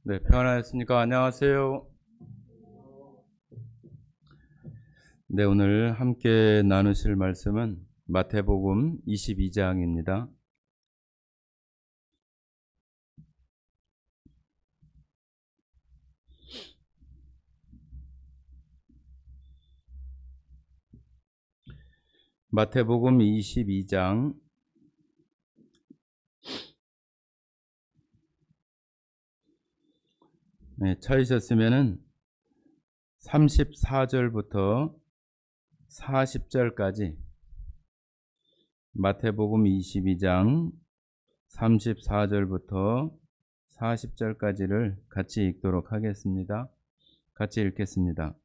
네, 평안하셨습니까? 안녕하세요. 네, 오늘 함께 나누실 말씀은 마태복음 22장입니다. 마태복음 22장 찾으셨으면은 34절부터 40절까지 마태복음 22장 34절부터 40절까지를 같이 읽도록 하겠습니다. 같이 읽겠습니다.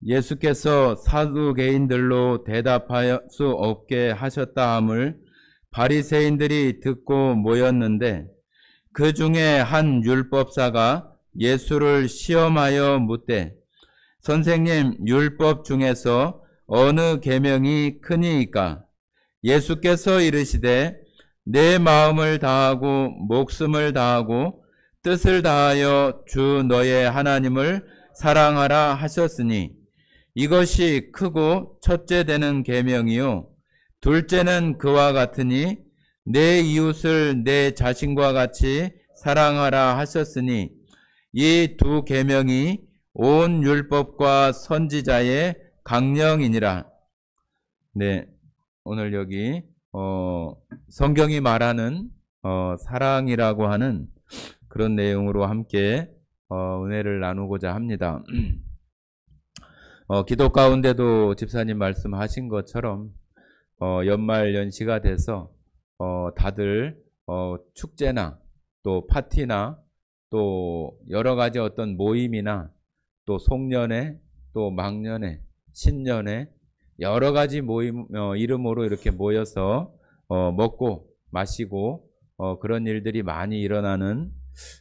예수께서 사두개인들로 대답할 수 없게 하셨다 함을 바리새인들이 듣고 모였는데 그 중에 한 율법사가 예수를 시험하여 묻되 선생님, 율법 중에서 어느 계명이 크니이까? 예수께서 이르시되 내 마음을 다하고 목숨을 다하고 뜻을 다하여 주 너의 하나님을 사랑하라 하셨으니 이것이 크고 첫째 되는 계명이요 둘째는 그와 같으니 내 이웃을 내 자신과 같이 사랑하라 하셨으니 이 두 계명이 온 율법과 선지자의 강령이니라. 네, 오늘 여기 성경이 말하는 사랑이라고 하는 그런 내용으로 함께 은혜를 나누고자 합니다. 기도 가운데도 집사님 말씀하신 것처럼 연말 연시가 돼서 다들 축제나 또 파티나 또 여러 가지 어떤 모임이나 또 송년회 또 막년회 신년회 여러 가지 모임 이름으로 이렇게 모여서 먹고 마시고 그런 일들이 많이 일어나는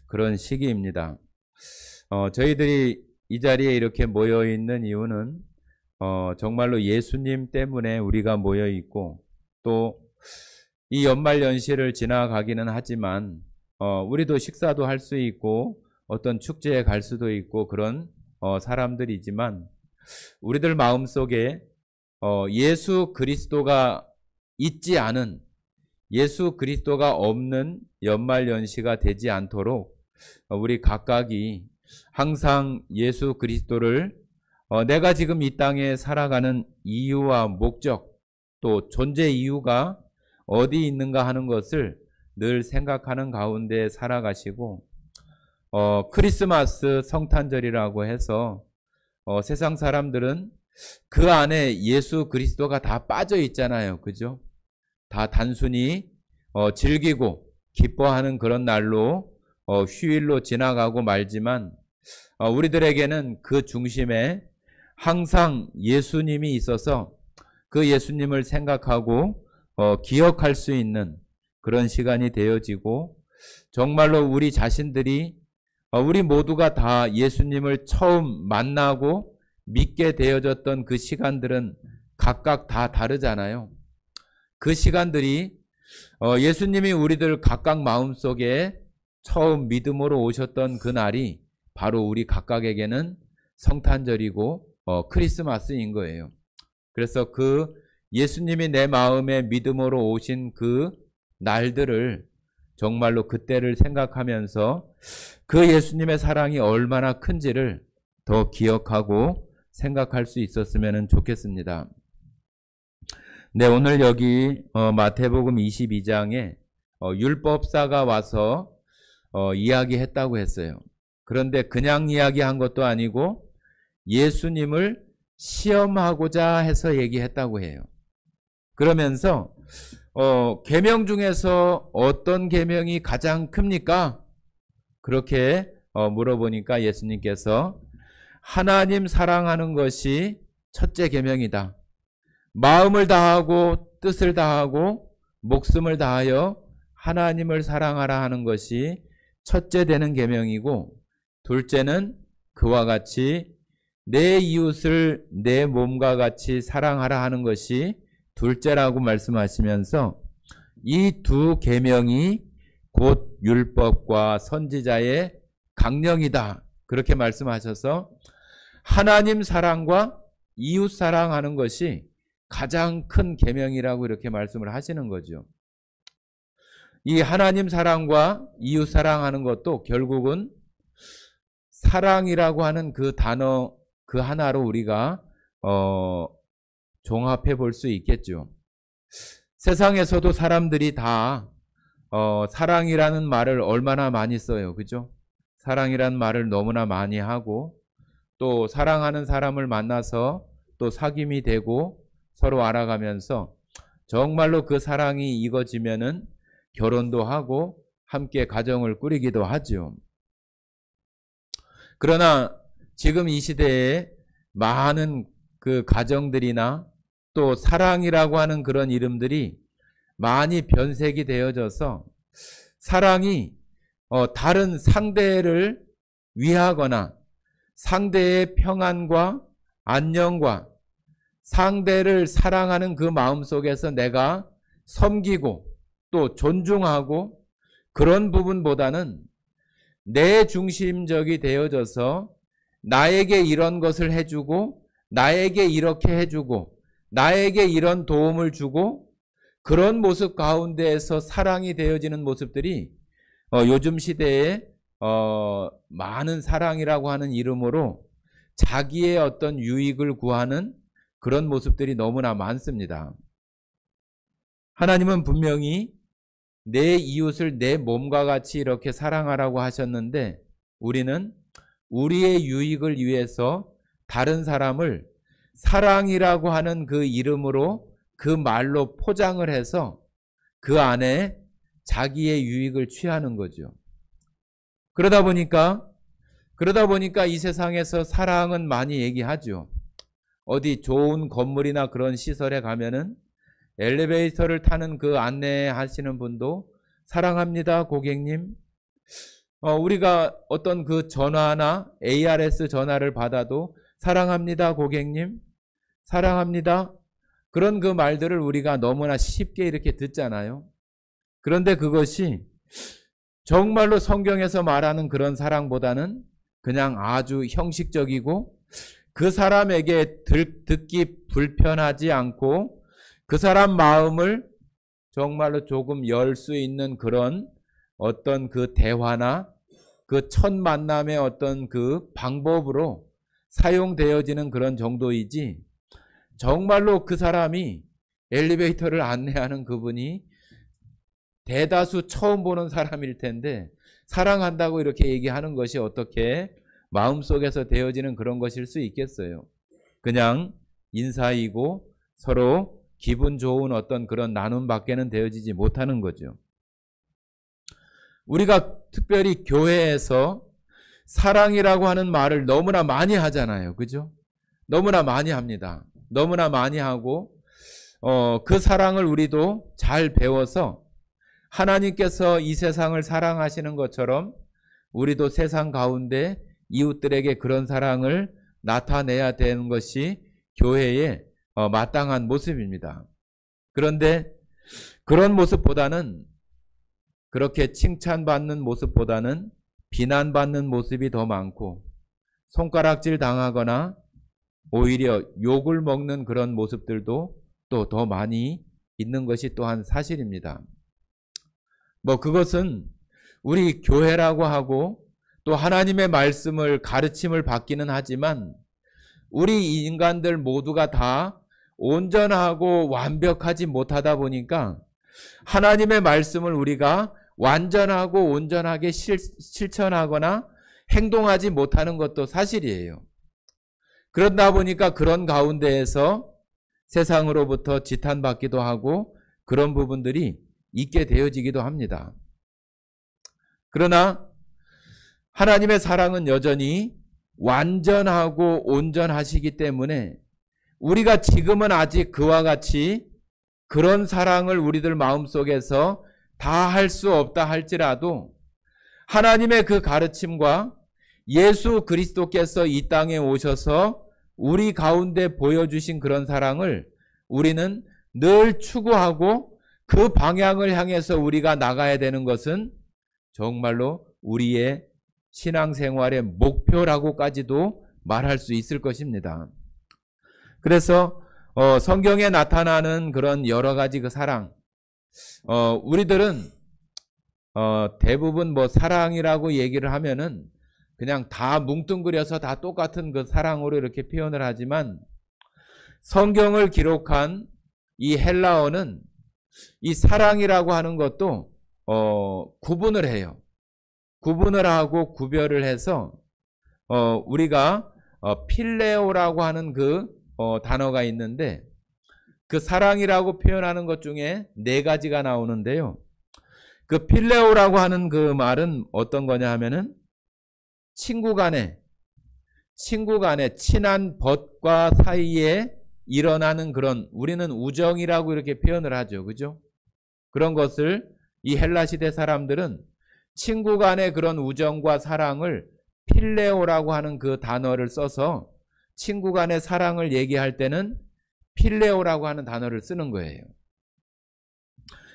그런 시기입니다. 저희들이 이 자리에 이렇게 모여 있는 이유는 정말로 예수님 때문에 우리가 모여 있고 또 이 연말 연시를 지나가기는 하지만 우리도 식사도 할 수 있고 어떤 축제에 갈 수도 있고 그런 사람들이지만 우리들 마음속에 예수 그리스도가 있지 않은 예수 그리스도가 없는 연말 연시가 되지 않도록 우리 각각이 항상 예수 그리스도를 내가 지금 이 땅에 살아가는 이유와 목적 또 존재 이유가 어디 있는가 하는 것을 늘 생각하는 가운데 살아가시고 크리스마스 성탄절이라고 해서 세상 사람들은 그 안에 예수 그리스도가 다 빠져 있잖아요. 그죠? 다 단순히 즐기고 기뻐하는 그런 날로 휴일로 지나가고 말지만 우리들에게는 그 중심에 항상 예수님이 있어서 그 예수님을 생각하고 기억할 수 있는 그런 시간이 되어지고 정말로 우리 자신들이 우리 모두가 다 예수님을 처음 만나고 믿게 되어졌던 그 시간들은 각각 다 다르잖아요. 그 시간들이 예수님이 우리들 각각 마음속에 처음 믿음으로 오셨던 그 날이 바로 우리 각각에게는 성탄절이고 크리스마스인 거예요. 그래서 그 예수님이 내 마음에 믿음으로 오신 그 날들을 정말로 그때를 생각하면서 그 예수님의 사랑이 얼마나 큰지를 더 기억하고 생각할 수 있었으면 좋겠습니다. 네, 오늘 여기 마태복음 22장에 율법사가 와서 이야기했다고 했어요. 그런데 그냥 이야기한 것도 아니고 예수님을 시험하고자 해서 얘기했다고 해요. 그러면서 계명 중에서 어떤 계명이 가장 큽니까? 그렇게 물어보니까 예수님께서 하나님 사랑하는 것이 첫째 계명이다. 마음을 다하고 뜻을 다하고 목숨을 다하여 하나님을 사랑하라 하는 것이 첫째 되는 계명이고 둘째는 그와 같이 내 이웃을 내 몸과 같이 사랑하라 하는 것이 둘째라고 말씀하시면서 이 두 계명이 곧 율법과 선지자의 강령이다. 그렇게 말씀하셔서 하나님 사랑과 이웃 사랑하는 것이 가장 큰 계명이라고 이렇게 말씀을 하시는 거죠. 이 하나님 사랑과 이웃 사랑하는 것도 결국은 사랑이라고 하는 그 단어 그 하나로 우리가 종합해 볼 수 있겠죠. 세상에서도 사람들이 다 사랑이라는 말을 얼마나 많이 써요. 그죠? 사랑이라는 말을 너무나 많이 하고 또 사랑하는 사람을 만나서 또 사귐이 되고 서로 알아가면서 정말로 그 사랑이 이어지면은 결혼도 하고 함께 가정을 꾸리기도 하죠. 그러나 지금 이 시대에 많은 그 가정들이나 또 사랑이라고 하는 그런 이름들이 많이 변색이 되어져서 사랑이 다른 상대를 위하거나 상대의 평안과 안녕과 상대를 사랑하는 그 마음 속에서 내가 섬기고 또 존중하고 그런 부분보다는 내 중심적이 되어져서 나에게 이런 것을 해주고 나에게 이렇게 해주고 나에게 이런 도움을 주고 그런 모습 가운데에서 사랑이 되어지는 모습들이 요즘 시대에 많은 사랑이라고 하는 이름으로 자기의 어떤 유익을 구하는 그런 모습들이 너무나 많습니다. 하나님은 분명히 내 이웃을 내 몸과 같이 이렇게 사랑하라고 하셨는데 우리는 우리의 유익을 위해서 다른 사람을 사랑이라고 하는 그 이름으로 그 말로 포장을 해서 그 안에 자기의 유익을 취하는 거죠. 그러다 보니까 이 세상에서 사랑은 많이 얘기하죠. 어디 좋은 건물이나 그런 시설에 가면은 엘리베이터를 타는 그 안내하시는 분도 사랑합니다, 고객님. 우리가 어떤 그 전화나 ARS 전화를 받아도 사랑합니다, 고객님. 사랑합니다. 그런 그 말들을 우리가 너무나 쉽게 이렇게 듣잖아요. 그런데 그것이 정말로 성경에서 말하는 그런 사랑보다는 그냥 아주 형식적이고 그 사람에게 듣기 불편하지 않고 그 사람 마음을 정말로 조금 열 수 있는 그런 어떤 그 대화나 그 첫 만남의 어떤 그 방법으로 사용되어지는 그런 정도이지 정말로 그 사람이 엘리베이터를 안내하는 그분이 대다수 처음 보는 사람일 텐데 사랑한다고 이렇게 얘기하는 것이 어떻게 마음속에서 되어지는 그런 것일 수 있겠어요. 그냥 인사이고 서로 기분 좋은 어떤 그런 나눔밖에는 되어지지 못하는 거죠. 우리가 특별히 교회에서 사랑이라고 하는 말을 너무나 많이 하잖아요. 그죠? 너무나 많이 합니다. 너무나 많이 하고 그 사랑을 우리도 잘 배워서 하나님께서 이 세상을 사랑하시는 것처럼 우리도 세상 가운데 이웃들에게 그런 사랑을 나타내야 되는 것이 교회의 마땅한 모습입니다. 그런데 그런 모습보다는 그렇게 칭찬받는 모습보다는 비난받는 모습이 더 많고 손가락질 당하거나 오히려 욕을 먹는 그런 모습들도 또 더 많이 있는 것이 또한 사실입니다. 그것은 우리 교회라고 하고 또 하나님의 말씀을 가르침을 받기는 하지만 우리 인간들 모두가 다 온전하고 완벽하지 못하다 보니까 하나님의 말씀을 우리가 완전하고 온전하게 실천하거나 행동하지 못하는 것도 사실이에요. 그러다 보니까 그런 가운데에서 세상으로부터 지탄받기도 하고 그런 부분들이 있게 되어지기도 합니다. 그러나 하나님의 사랑은 여전히 완전하고 온전하시기 때문에 우리가 지금은 아직 그와 같이 그런 사랑을 우리들 마음속에서 다 할 수 없다 할지라도 하나님의 그 가르침과 예수 그리스도께서 이 땅에 오셔서 우리 가운데 보여주신 그런 사랑을 우리는 늘 추구하고 그 방향을 향해서 우리가 나가야 되는 것은 정말로 우리의 신앙생활의 목표라고까지도 말할 수 있을 것입니다. 그래서 성경에 나타나는 그런 여러 가지 그 사랑, 우리들은 대부분 뭐 사랑이라고 얘기를 하면은 그냥 다 뭉뚱그려서 다 똑같은 그 사랑으로 이렇게 표현을 하지만, 성경을 기록한 이 헬라어는 이 사랑이라고 하는 것도 구분을 해요. 구분을 하고 구별을 해서 우리가 필레오라고 하는 그 단어가 있는데, 그 사랑이라고 표현하는 것 중에 네 가지가 나오는데요. 그 필레오라고 하는 그 말은 어떤 거냐 하면은 친구 간에 친한 벗과 사이에 일어나는 그런, 우리는 우정이라고 이렇게 표현을 하죠. 그죠? 그런 것을 이 헬라 시대 사람들은 친구 간의 그런 우정과 사랑을 필레오라고 하는 그 단어를 써서 친구 간의 사랑을 얘기할 때는 필레오라고 하는 단어를 쓰는 거예요.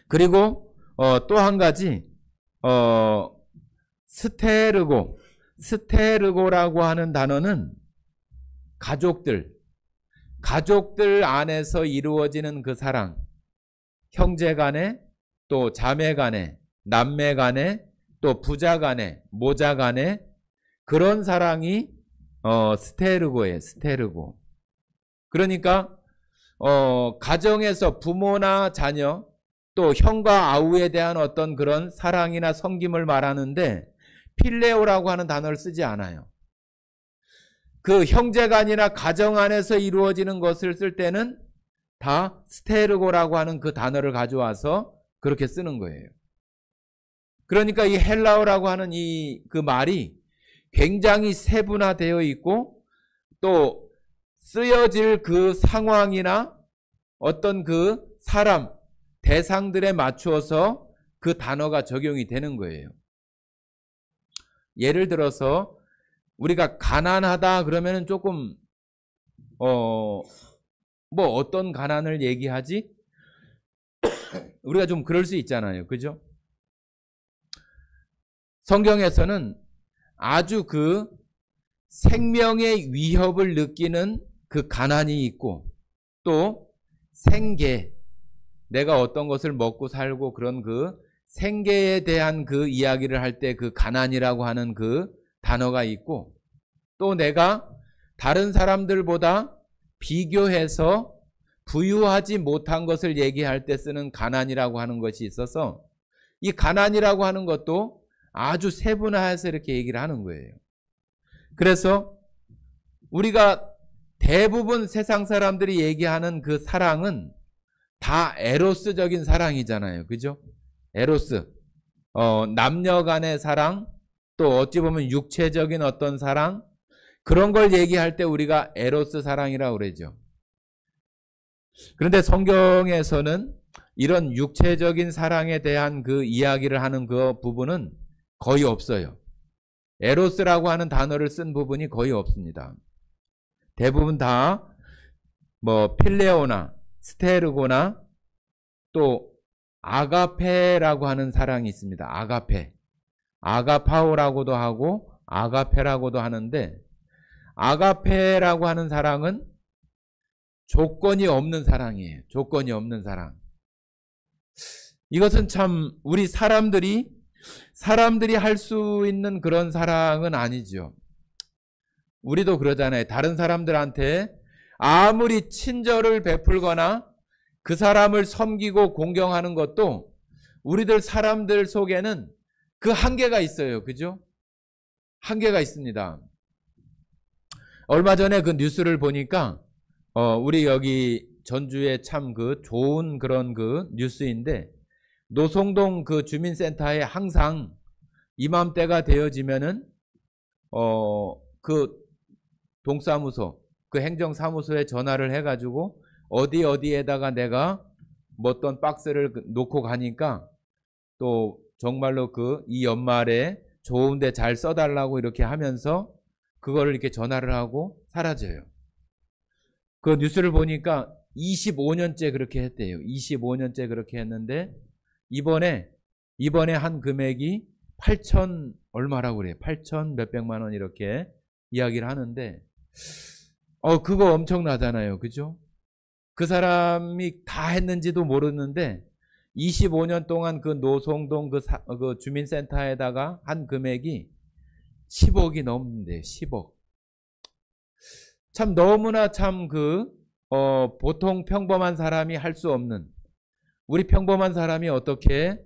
그리고 또 한 가지 스테르고라고 하는 단어는 가족들 안에서 이루어지는 그 사랑, 형제 간에, 또 자매 간에, 남매 간에, 또 부자 간에, 모자 간에, 그런 사랑이 스테르고예요. 스테르고. 그러니까 가정에서 부모나 자녀, 또 형과 아우에 대한 어떤 그런 사랑이나 섬김을 말하는데 필레오라고 하는 단어를 쓰지 않아요. 그 형제간이나 가정 안에서 이루어지는 것을 쓸 때는 다 스테르고라고 하는 그 단어를 가져와서 그렇게 쓰는 거예요. 그러니까 이 헬라어라고 하는 그 말이 굉장히 세분화되어 있고, 또 쓰여질 그 상황이나 어떤 그 사람, 대상들에 맞추어서 그 단어가 적용이 되는 거예요. 예를 들어서 우리가 가난하다 그러면은 조금 뭐 어떤 가난을 얘기하지? 우리가 좀 그럴 수 있잖아요. 그죠? 성경에서는 아주 그 생명의 위협을 느끼는 그 가난이 있고, 또 생계, 내가 어떤 것을 먹고 살고 그런 그 생계에 대한 그 이야기를 할 때 그 가난이라고 하는 그 단어가 있고, 또 내가 다른 사람들보다 비교해서 부유하지 못한 것을 얘기할 때 쓰는 가난이라고 하는 것이 있어서, 이 가난이라고 하는 것도 아주 세분화해서 이렇게 얘기를 하는 거예요. 그래서 우리가 대부분 세상 사람들이 얘기하는 그 사랑은 다 에로스적인 사랑이잖아요. 그죠? 에로스. 남녀 간의 사랑, 또 어찌 보면 육체적인 어떤 사랑, 그런 걸 얘기할 때 우리가 에로스 사랑이라고 그러죠. 그런데 성경에서는 이런 육체적인 사랑에 대한 그 이야기를 하는 그 부분은 거의 없어요. 에로스라고 하는 단어를 쓴 부분이 거의 없습니다. 대부분 다 뭐 필레오나 스테르고나 또 아가페라고 하는 사랑이 있습니다. 아가페. 아가파오라고도 하고 아가페라고도 하는데, 아가페라고 하는 사랑은 조건이 없는 사랑이에요. 조건이 없는 사랑. 이것은 참 우리 사람들이 할 수 있는 그런 사랑은 아니죠. 우리도 그러잖아요. 다른 사람들한테 아무리 친절을 베풀거나 그 사람을 섬기고 공경하는 것도 우리들 사람들 속에는 그 한계가 있어요. 그죠? 한계가 있습니다. 얼마 전에 그 뉴스를 보니까 우리 여기 전주에 참 그 좋은 그런 그 뉴스인데, 노송동 그 주민센터에 항상 이맘때가 되어지면은 그 동사무소, 그 행정사무소에 전화를 해가지고 어디에다가 내가 뭐 어떤 박스를 놓고 가니까 또 정말로 그 이 연말에 좋은데 잘 써달라고 이렇게 하면서 그거를 이렇게 전화를 하고 사라져요. 그 뉴스를 보니까 25년째 그렇게 했대요. 25년째 그렇게 했는데 이번에 한 금액이 8천 얼마라고 그래요. 8천 몇백만 원 이렇게 이야기를 하는데 그거 엄청나잖아요. 그죠? 그 사람이 다 했는지도 모르는데 25년 동안 그 노송동 그 주민센터에다가 한 금액이 10억이 넘는데요. 10억. 참 너무나 참 보통 평범한 사람이 할 수 없는, 우리 평범한 사람이 어떻게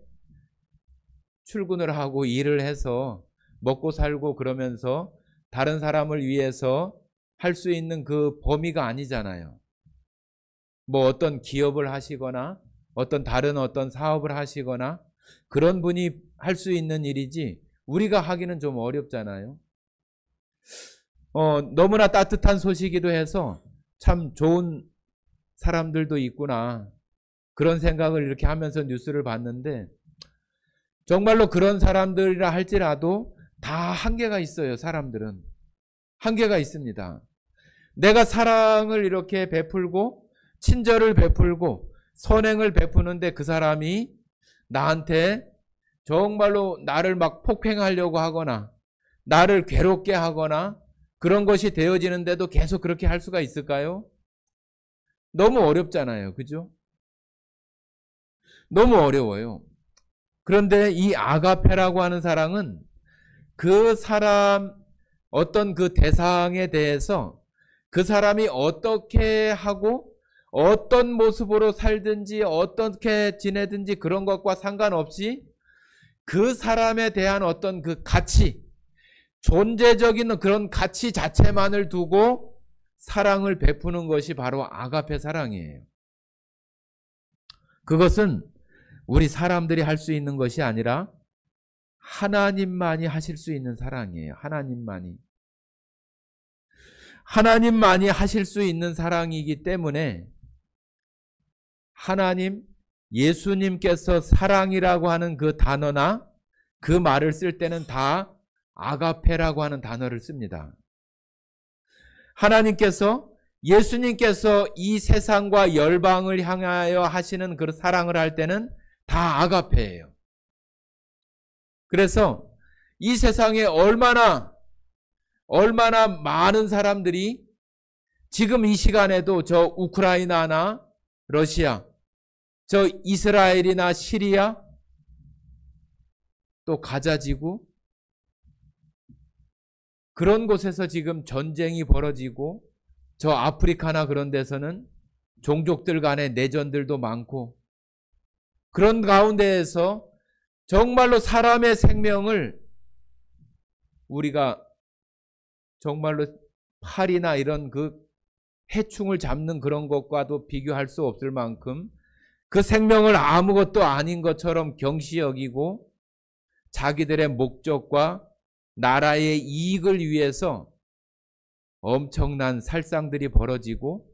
출근을 하고 일을 해서 먹고 살고 그러면서 다른 사람을 위해서 할 수 있는 그 범위가 아니잖아요. 뭐 어떤 기업을 하시거나 다른 사업을 하시거나 그런 분이 할 수 있는 일이지 우리가 하기는 좀 어렵잖아요. 너무나 따뜻한 소식이기도 해서 참 좋은 사람들도 있구나, 그런 생각을 이렇게 하면서 뉴스를 봤는데, 정말로 그런 사람들이라 할지라도 다 한계가 있어요. 사람들은 한계가 있습니다. 내가 사랑을 이렇게 베풀고 친절을 베풀고 선행을 베푸는데 그 사람이 나한테 정말로 나를 막 폭행하려고 하거나 나를 괴롭게 하거나 그런 것이 되어지는데도 계속 그렇게 할 수가 있을까요? 너무 어렵잖아요. 그죠? 너무 어려워요. 그런데 이 아가페라고 하는 사랑은 그 사람, 어떤 그 대상에 대해서 그 사람이 어떻게 하고 어떤 모습으로 살든지 어떻게 지내든지 그런 것과 상관없이 그 사람에 대한 어떤 그 가치, 존재적인 그런 가치 자체만을 두고 사랑을 베푸는 것이 바로 아가페 사랑이에요. 그것은 우리 사람들이 할 수 있는 것이 아니라 하나님만이 하실 수 있는 사랑이에요. 하나님만이 하실 수 있는 사랑이기 때문에 예수님께서 사랑이라고 하는 그 단어나 그 말을 쓸 때는 다 아가페라고 하는 단어를 씁니다. 예수님께서 이 세상과 열방을 향하여 하시는 그 사랑을 할 때는 다 아가페예요. 그래서 이 세상에 얼마나 많은 사람들이 지금 이 시간에도 저 우크라이나나 러시아, 저 이스라엘이나 시리아, 또 가자지구, 그런 곳에서 지금 전쟁이 벌어지고 저 아프리카나 그런 데서는 종족들 간의 내전들도 많고, 그런 가운데에서 정말로 사람의 생명을 우리가 정말로 팔이나 이런 그 해충을 잡는 그런 것과도 비교할 수 없을 만큼 그 생명을 아무것도 아닌 것처럼 경시 여기고 자기들의 목적과 나라의 이익을 위해서 엄청난 살상들이 벌어지고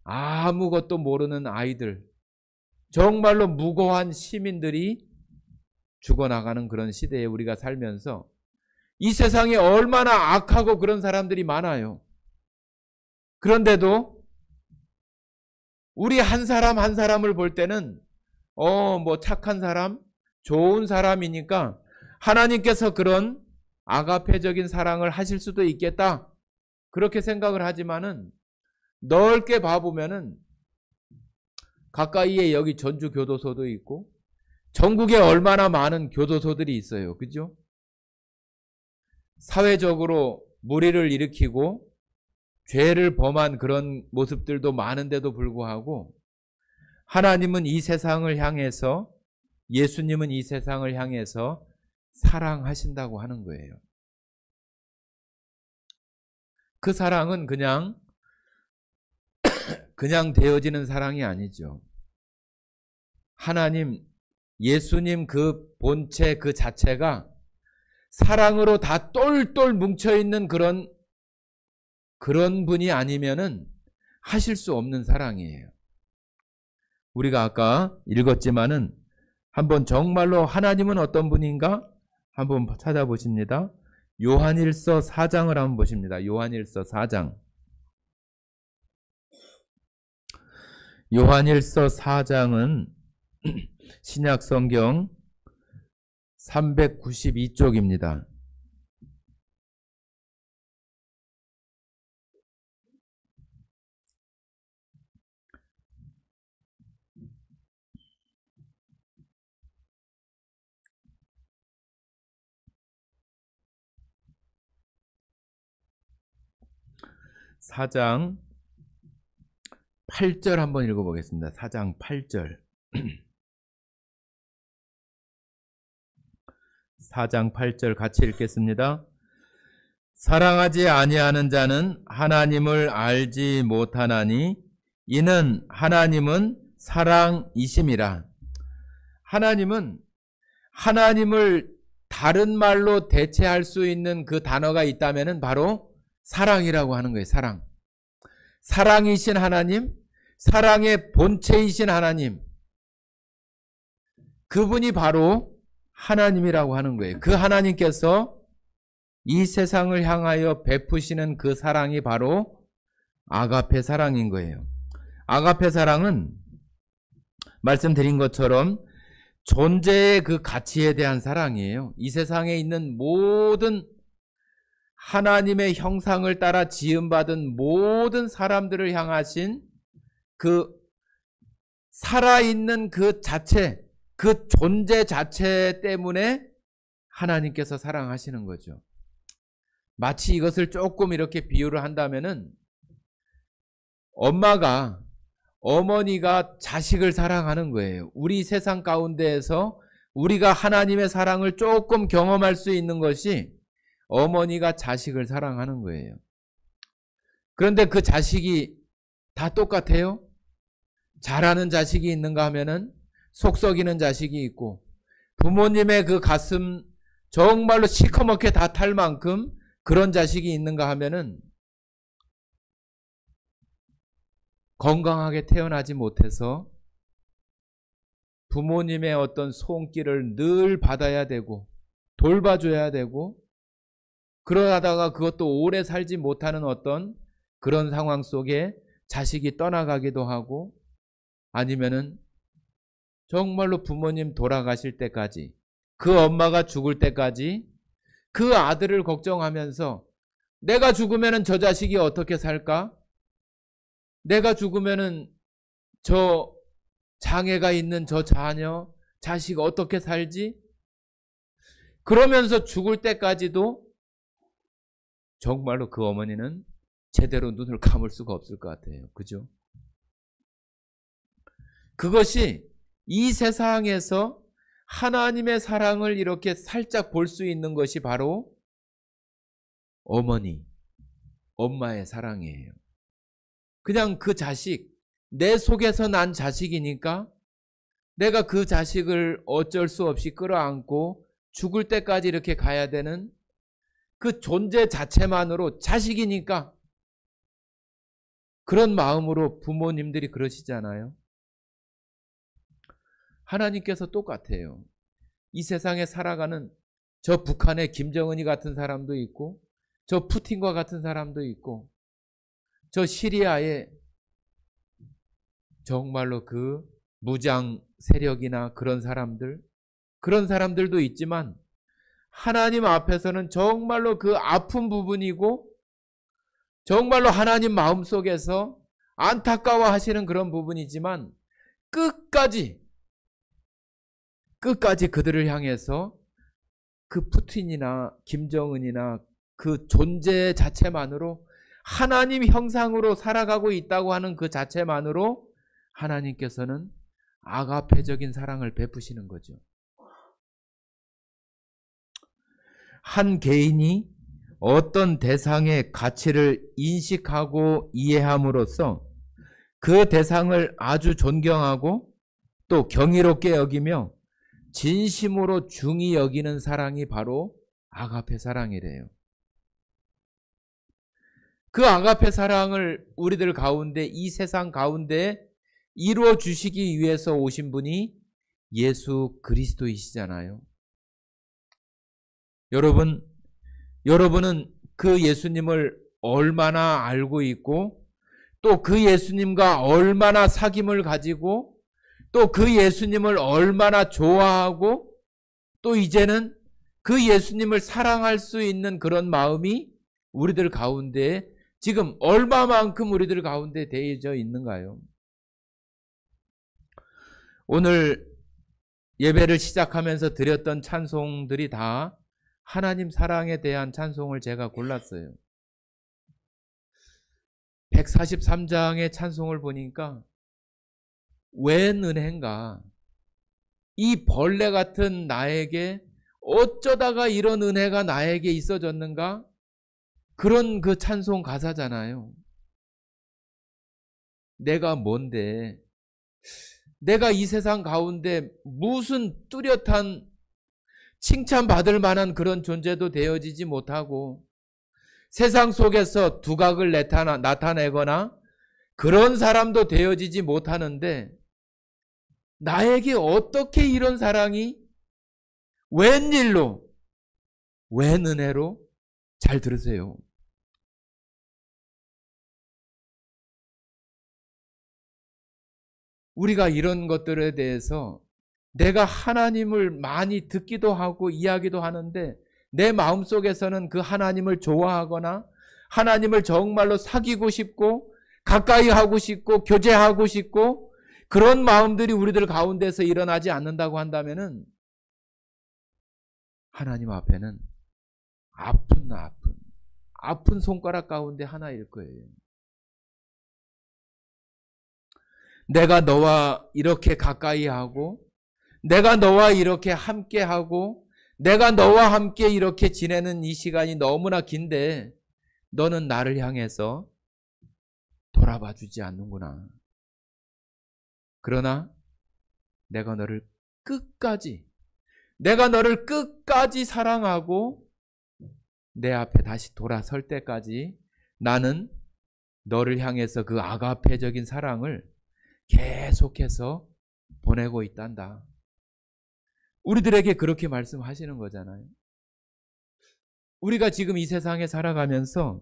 아무것도 모르는 아이들, 정말로 무고한 시민들이 죽어나가는 그런 시대에 우리가 살면서 이 세상에 얼마나 악하고 그런 사람들이 많아요. 그런데도 우리 한 사람 한 사람을 볼 때는 뭐 착한 사람, 좋은 사람이니까 하나님께서 그런 아가페적인 사랑을 하실 수도 있겠다, 그렇게 생각을 하지만은 넓게 봐보면은 가까이에 여기 전주 교도소도 있고 전국에 얼마나 많은 교도소들이 있어요. 그죠? 사회적으로 무리를 일으키고 죄를 범한 그런 모습들도 많은데도 불구하고 하나님은 이 세상을 향해서, 예수님은 이 세상을 향해서 사랑하신다고 하는 거예요. 그 사랑은 그냥 되어지는 사랑이 아니죠. 예수님 그 본체 그 자체가 사랑으로 다 똘똘 뭉쳐있는 그런 분이 아니면은 하실 수 없는 사랑이에요. 우리가 아까 읽었지만은 한번 정말로 하나님은 어떤 분인가 한번 찾아보십니다. 요한일서 4장을 한번 보십니다. 요한일서 4장. 요한일서 4장은 신약성경 392쪽입니다. 사장 8절 한번 읽어보겠습니다. 4장 8절. 4장 8절 같이 읽겠습니다. 사랑하지 아니하는 자는 하나님을 알지 못하나니 이는 하나님은 사랑이심이라. 하나님을 다른 말로 대체할 수 있는 그 단어가 있다면 바로 사랑이라고 하는 거예요. 사랑. 사랑이신 하나님, 사랑의 본체이신 하나님, 그분이 바로 하나님이라고 하는 거예요. 그 하나님께서 이 세상을 향하여 베푸시는 그 사랑이 바로 아가페 사랑인 거예요. 아가페 사랑은 말씀드린 것처럼 존재의 그 가치에 대한 사랑이에요. 이 세상에 있는 모든 하나님의 형상을 따라 지음받은 모든 사람들을 향하신 그 살아있는 그 자체, 그 존재 자체 때문에 하나님께서 사랑하시는 거죠. 마치 이것을 조금 이렇게 비유를 한다면은 어머니가 자식을 사랑하는 거예요. 우리 세상 가운데에서 우리가 하나님의 사랑을 조금 경험할 수 있는 것이 어머니가 자식을 사랑하는 거예요. 그런데 그 자식이 다 똑같아요? 잘하는 자식이 있는가 하면은 속 썩이는 자식이 있고, 부모님의 그 가슴 정말로 시커멓게 다 탈 만큼 그런 자식이 있는가 하면은 건강하게 태어나지 못해서 부모님의 어떤 손길을 늘 받아야 되고 돌봐줘야 되고, 그러다가 그것도 오래 살지 못하는 어떤 그런 상황 속에 자식이 떠나가기도 하고, 아니면은 정말로 부모님 돌아가실 때까지, 그 엄마가 죽을 때까지 그 아들을 걱정하면서 내가 죽으면은 저 자식이 어떻게 살까? 내가 죽으면은 저 장애가 있는 저 자녀, 자식 어떻게 살지? 그러면서 죽을 때까지도 정말로 그 어머니는 제대로 눈을 감을 수가 없을 것 같아요. 그죠? 그것이 이 세상에서 하나님의 사랑을 이렇게 살짝 볼 수 있는 것이 바로 엄마의 사랑이에요. 그냥 그 자식, 내 속에서 난 자식이니까 내가 그 자식을 어쩔 수 없이 끌어안고 죽을 때까지 이렇게 가야 되는 그 존재 자체만으로, 자식이니까 그런 마음으로 부모님들이 그러시잖아요. 하나님께서 똑같아요. 이 세상에 살아가는 저 북한의 김정은이 같은 사람도 있고, 저 푸틴과 같은 사람도 있고, 저 시리아의 정말로 그 무장 세력이나 그런 사람들도 있지만, 하나님 앞에서는 정말로 그 아픈 부분이고 정말로 하나님 마음속에서 안타까워 하시는 그런 부분이지만, 끝까지 그들을 향해서 그 푸틴이나 김정은이나 그 존재 자체만으로, 하나님 형상으로 살아가고 있다고 하는 그 자체만으로 하나님께서는 아가페적인 사랑을 베푸시는 거죠. 한 개인이 어떤 대상의 가치를 인식하고 이해함으로써 그 대상을 아주 존경하고 또 경이롭게 여기며 진심으로 중히 여기는 사랑이 바로 아가페 사랑이래요. 그 아가페 사랑을 우리들 가운데, 이 세상 가운데 이루어 주시기 위해서 오신 분이 예수 그리스도이시잖아요. 여러분은 그 예수님을 얼마나 알고 있고, 또 그 예수님과 얼마나 사귐을 가지고, 또 그 예수님을 얼마나 좋아하고, 또 이제는 그 예수님을 사랑할 수 있는 그런 마음이 우리들 가운데 지금 얼마만큼 우리들 가운데 대해져 있는가요? 오늘 예배를 시작하면서 드렸던 찬송들이 다 하나님 사랑에 대한 찬송을 제가 골랐어요. 143장의 찬송을 보니까 웬 은혜인가? 이 벌레 같은 나에게 어쩌다가 이런 은혜가 나에게 있어졌는가? 그런 그 찬송 가사잖아요. 내가 뭔데? 내가 이 세상 가운데 무슨 뚜렷한 칭찬받을 만한 그런 존재도 되어지지 못하고 세상 속에서 두각을 나타내거나 그런 사람도 되어지지 못하는데 나에게 어떻게 이런 사랑이 웬일로, 웬 은혜로? 잘 들으세요. 우리가 이런 것들에 대해서 내가 하나님을 많이 듣기도 하고 이야기도 하는데 내 마음속에서는 그 하나님을 좋아하거나 하나님을 정말로 사귀고 싶고 가까이 하고 싶고 교제하고 싶고 그런 마음들이 우리들 가운데서 일어나지 않는다고 한다면은 하나님 앞에는 아픈 손가락 가운데 하나일 거예요. 내가 너와 이렇게 가까이 하고 내가 너와 이렇게 함께 하고 내가 너와 함께 이렇게 지내는 이 시간이 너무나 긴데 너는 나를 향해서 돌아봐 주지 않는구나. 그러나 내가 너를 끝까지 사랑하고 내 앞에 다시 돌아설 때까지 나는 너를 향해서 그 아가페적인 사랑을 계속해서 보내고 있단다. 우리들에게 그렇게 말씀하시는 거잖아요. 우리가 지금 이 세상에 살아가면서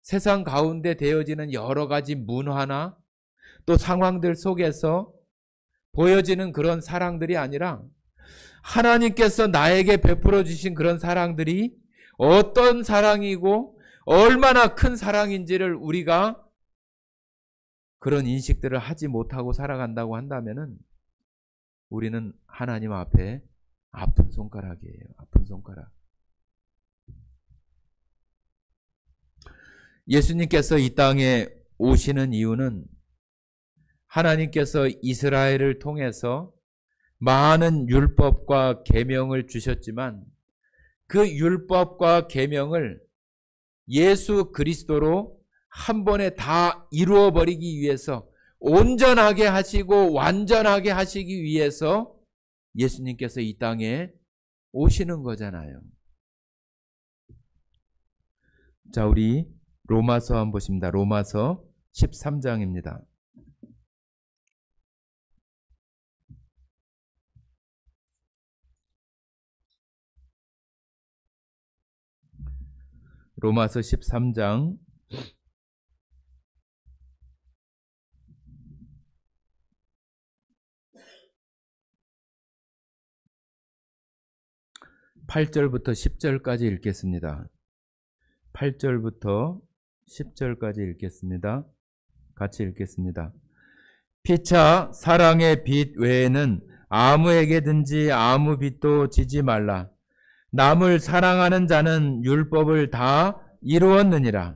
세상 가운데 되어지는 여러 가지 문화나 또 상황들 속에서 보여지는 그런 사랑들이 아니라 하나님께서 나에게 베풀어 주신 그런 사랑들이 어떤 사랑이고 얼마나 큰 사랑인지를 우리가 그런 인식들을 하지 못하고 살아간다고 한다면은 우리는 하나님 앞에 아픈 손가락이에요. 아픈 손가락. 예수님께서 이 땅에 오시는 이유는 하나님께서 이스라엘을 통해서 많은 율법과 계명을 주셨지만 그 율법과 계명을 예수 그리스도로 한 번에 다 이루어버리기 위해서 온전하게 하시고 완전하게 하시기 위해서 예수님께서 이 땅에 오시는 거잖아요. 자, 우리 로마서 한번 보십니다. 로마서 13장입니다. 로마서 13장 8절부터 10절까지 읽겠습니다. 8절부터 10절까지 읽겠습니다. 같이 읽겠습니다. 피차 사랑의 빚 외에는 아무에게든지 아무 빚도 지지 말라. 남을 사랑하는 자는 율법을 다 이루었느니라.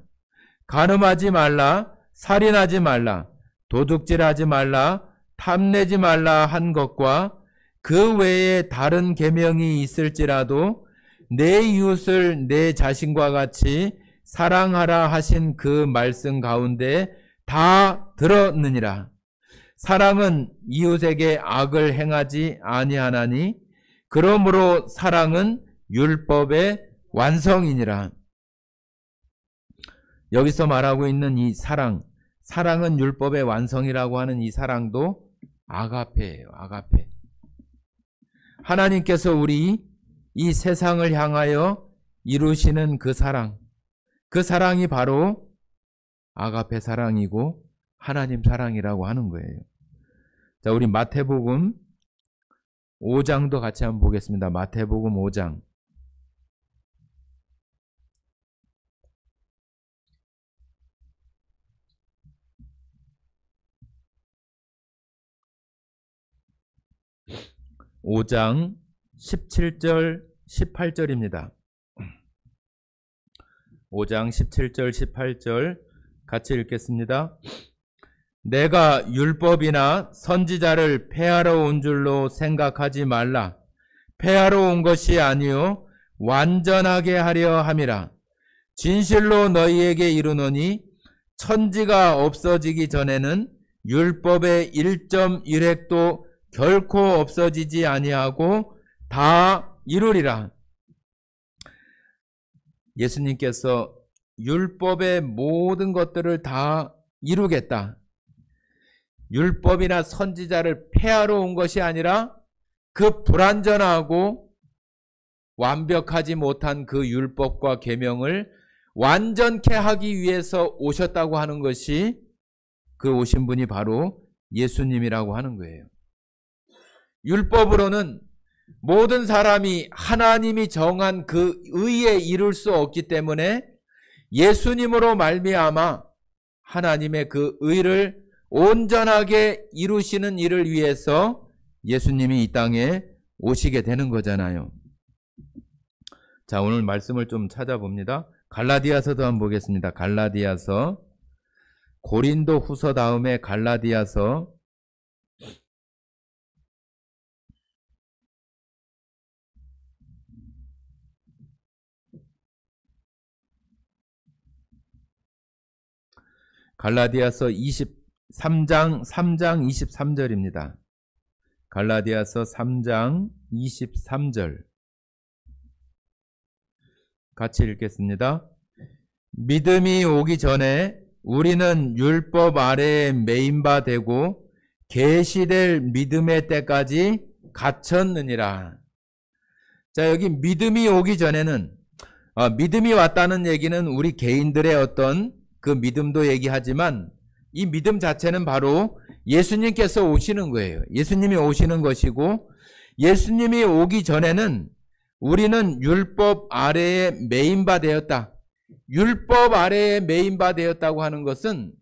간음하지 말라, 살인하지 말라, 도둑질하지 말라, 탐내지 말라 한 것과 그 외에 다른 계명이 있을지라도 내 이웃을 내 자신과 같이 사랑하라 하신 그 말씀 가운데 다 들었느니라. 사랑은 이웃에게 악을 행하지 아니하나니 그러므로 사랑은 율법의 완성이니라. 여기서 말하고 있는 이 사랑은 율법의 완성이라고 하는 이 사랑도 아가페예요. 아가페. 하나님께서 우리 이 세상을 향하여 이루시는 그 사랑이 바로 아가페 사랑이고 하나님 사랑이라고 하는 거예요. 자, 우리 마태복음 5장도 같이 한번 보겠습니다. 마태복음 5장. (5장) 17절 18절입니다. 5장 17절 18절 같이 읽겠습니다. 내가 율법이나 선지자를 폐하러 온 줄로 생각하지 말라. 폐하러 온 것이 아니요 완전하게 하려 함이라. 진실로 너희에게 이르노니 천지가 없어지기 전에는 율법의 1.1획도 결코 없어지지 아니하고 다 이루리라. 예수님께서 율법의 모든 것들을 다 이루겠다. 율법이나 선지자를 폐하러 온 것이 아니라 그 불완전하고 완벽하지 못한 그 율법과 계명을 완전케 하기 위해서 오셨다고 하는 것이, 그 오신 분이 바로 예수님이라고 하는 거예요. 율법으로는 모든 사람이 하나님이 정한 그 의에 이룰 수 없기 때문에 예수님으로 말미암아 하나님의 그 의를 온전하게 이루시는 일을 위해서 예수님이 이 땅에 오시게 되는 거잖아요. 자, 오늘 말씀을 좀 찾아봅니다. 갈라디아서도 한번 보겠습니다. 갈라디아서, 고린도 후서 다음에 갈라디아서, 갈라디아서 23장 23절입니다. 갈라디아서 3장 23절 같이 읽겠습니다. 믿음이 오기 전에 우리는 율법 아래에 매인 바 되고 계시될 믿음의 때까지 갇혔느니라. 자, 여기 믿음이 오기 전에는, 믿음이 왔다는 얘기는 우리 개인들의 어떤 그 믿음도 얘기하지만 이 믿음 자체는 바로 예수님께서 오시는 거예요. 예수님이 오시는 것이고, 예수님이 오기 전에는 우리는 율법 아래에 매인 바 되었다. 율법 아래에 매인 바 되었다고 하는 것은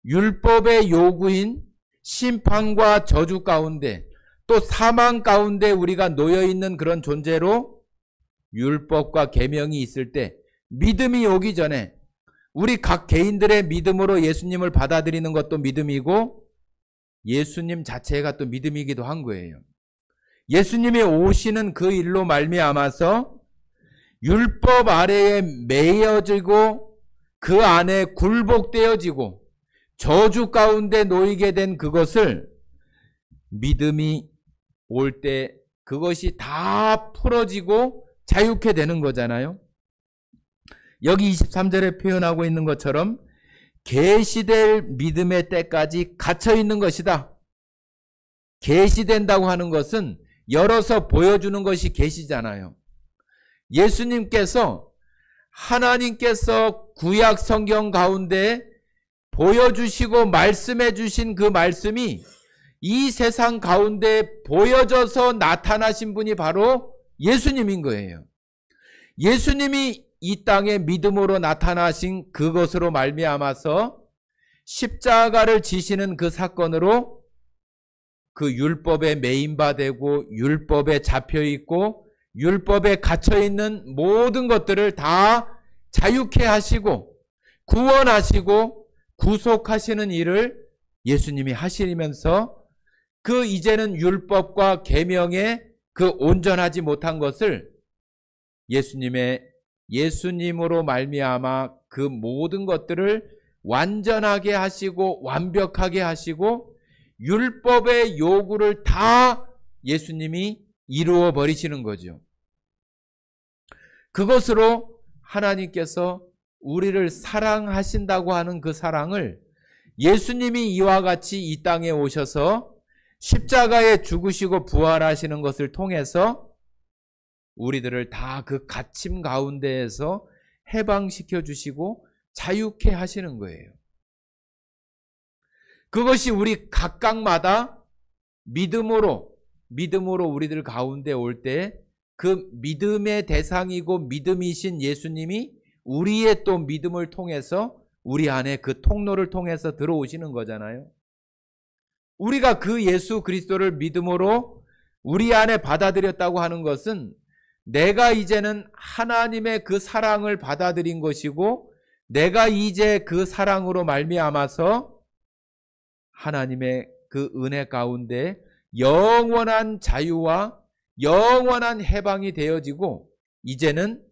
율법의 요구인 심판과 저주 가운데, 또 사망 가운데 우리가 놓여 있는 그런 존재로 율법과 계명이 있을 때, 믿음이 오기 전에 우리 각 개인들의 믿음으로 예수님을 받아들이는 것도 믿음이고 예수님 자체가 또 믿음이기도 한 거예요. 예수님이 오시는 그 일로 말미암아서 율법 아래에 매여지고 그 안에 굴복되어지고 저주 가운데 놓이게 된 그것을 믿음이 올 때 그것이 다 풀어지고 자유케 되는 거잖아요. 여기 23절에 표현하고 있는 것처럼 계시될 믿음의 때까지 갇혀 있는 것이다. 계시된다고 하는 것은 열어서 보여주는 것이 계시잖아요. 예수님께서, 하나님께서 구약 성경 가운데 보여주시고 말씀해 주신 그 말씀이 이 세상 가운데 보여져서 나타나신 분이 바로 예수님인 거예요. 예수님이 이 땅에 믿음으로 나타나신 그것으로 말미암아서 십자가를 지시는 그 사건으로 그 율법에 매인 바 되고 율법에 잡혀 있고 율법에 갇혀 있는 모든 것들을 다 자유케 하시고 구원하시고 구속하시는 일을 예수님이 하시면서 그 이제는 율법과 계명에 그 온전하지 못한 것을 예수님으로 말미암아 그 모든 것들을 완전하게 하시고 완벽하게 하시고 율법의 요구를 다 예수님이 이루어 버리시는 거죠. 그것으로 하나님께서 우리를 사랑하신다고 하는 그 사랑을 예수님이 이와 같이 이 땅에 오셔서 십자가에 죽으시고 부활하시는 것을 통해서 우리들을 다 그 갇힘 가운데에서 해방시켜 주시고 자유케 하시는 거예요. 그것이 우리 각각마다 믿음으로 믿음으로 우리들 가운데 올 때 그 믿음의 대상이고 믿음이신 예수님이 우리의 또 믿음을 통해서 우리 안에 그 통로를 통해서 들어오시는 거잖아요. 우리가 그 예수 그리스도를 믿음으로 우리 안에 받아들였다고 하는 것은 내가 이제는 하나님의 그 사랑을 받아들인 것이고 내가 이제 그 사랑으로 말미암아서 하나님의 그 은혜 가운데 영원한 자유와 영원한 해방이 되어지고 이제는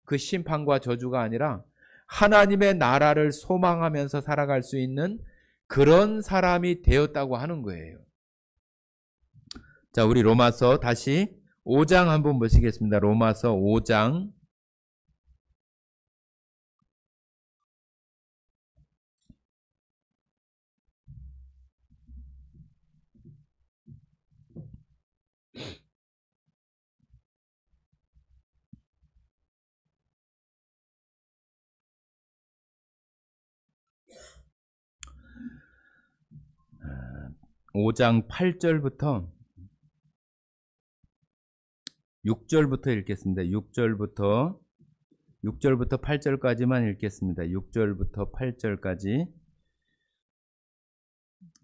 그 심판과 저주가 아니라 하나님의 나라를 소망하면서 살아갈 수 있는 그런 사람이 되었다고 하는 거예요. 자, 우리 로마서 다시 5장 한번 보시겠습니다. 로마서 5장 5장 8절부터 6절부터 읽겠습니다. 6절부터 8절까지만 읽겠습니다. 6절부터 8절까지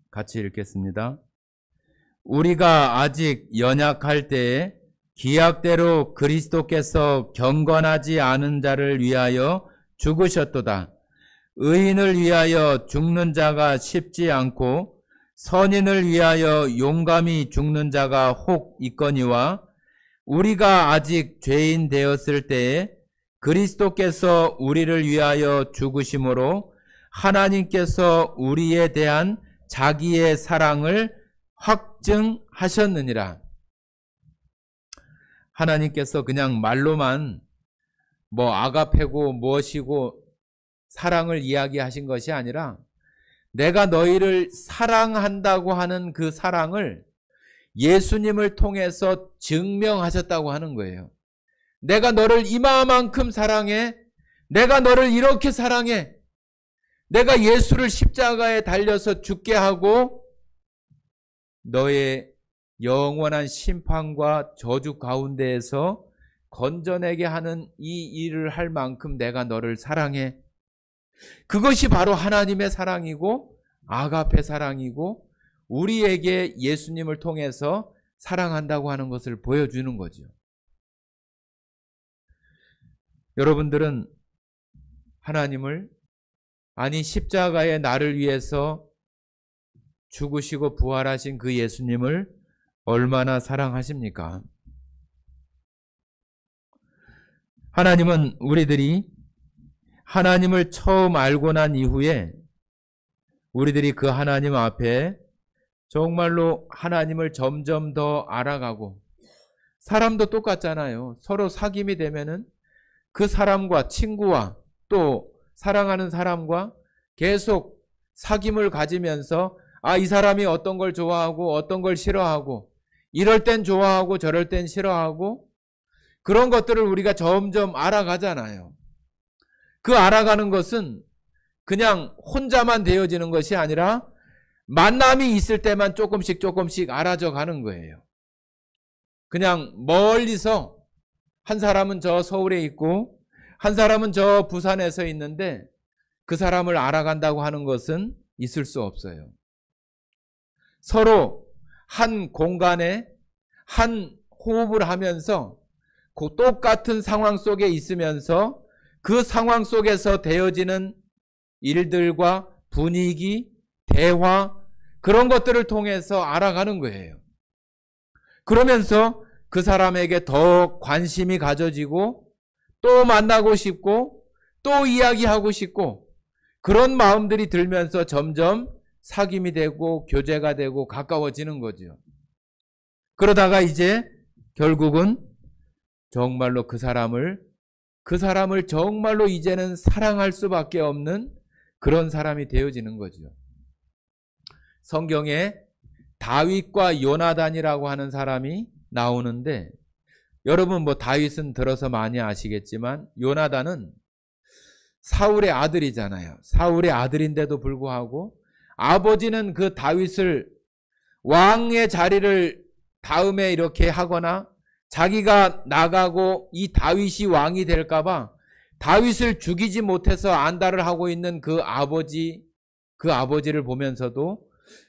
같이 읽겠습니다. 우리가 아직 연약할 때에 기약대로 그리스도께서 경건하지 않은 자를 위하여 죽으셨도다. 의인을 위하여 죽는 자가 쉽지 않고 선인을 위하여 용감히 죽는 자가 혹 있거니와 우리가 아직 죄인 되었을 때에 그리스도께서 우리를 위하여 죽으심으로 하나님께서 우리에 대한 자기의 사랑을 확증하셨느니라. 하나님께서 그냥 말로만 아가페고 무엇이고 사랑을 이야기하신 것이 아니라 내가 너희를 사랑한다고 하는 그 사랑을 예수님을 통해서 증명하셨다고 하는 거예요. 내가 너를 이마만큼 사랑해. 내가 너를 이렇게 사랑해. 내가 예수를 십자가에 달려서 죽게 하고 너의 영원한 심판과 저주 가운데에서 건져내게 하는 이 일을 할 만큼 내가 너를 사랑해. 그것이 바로 하나님의 사랑이고 아가페 사랑이고 우리에게 예수님을 통해서 사랑한다고 하는 것을 보여주는 거죠. 여러분들은 하나님을 십자가에 나를 위해서 죽으시고 부활하신 그 예수님을 얼마나 사랑하십니까? 하나님은 우리들이 하나님을 처음 알고 난 이후에 우리들이 그 하나님 앞에 정말로 하나님을 점점 더 알아가고 사람도 똑같잖아요. 서로 사귐이 되면은 그 사람과 친구와 또 사랑하는 사람과 계속 사귐을 가지면서 이 사람이 어떤 걸 좋아하고 어떤 걸 싫어하고 이럴 땐 좋아하고 저럴 땐 싫어하고 그런 것들을 우리가 점점 알아가잖아요. 그 알아가는 것은 그냥 혼자만 되어지는 것이 아니라 만남이 있을 때만 조금씩 알아져 가는 거예요. 그냥 멀리서 한 사람은 저 서울에 있고 한 사람은 저 부산에서 있는데 그 사람을 알아간다고 하는 것은 있을 수 없어요. 서로 한 공간에 한 호흡을 하면서 그 똑같은 상황 속에 있으면서 그 상황 속에서 되어지는 일들과 분위기, 대화 그런 것들을 통해서 알아가는 거예요. 그러면서 그 사람에게 더 관심이 가져지고 또 만나고 싶고 또 이야기하고 싶고 그런 마음들이 들면서 점점 사귐이 되고 교제가 되고 가까워지는 거죠. 그러다가 이제 결국은 정말로 그 사람을 정말로 이제는 사랑할 수밖에 없는 그런 사람이 되어지는 거죠. 성경에 다윗과 요나단이라고 하는 사람이 나오는데 여러분 다윗은 들어서 많이 아시겠지만 요나단은 사울의 아들이잖아요. 사울의 아들인데도 불구하고 아버지는 그 다윗을 왕의 자리를 다음에 이렇게 하거나 자기가 나가고 이 다윗이 왕이 될까봐 다윗을 죽이지 못해서 안달을 하고 있는 그 아버지를 보면서도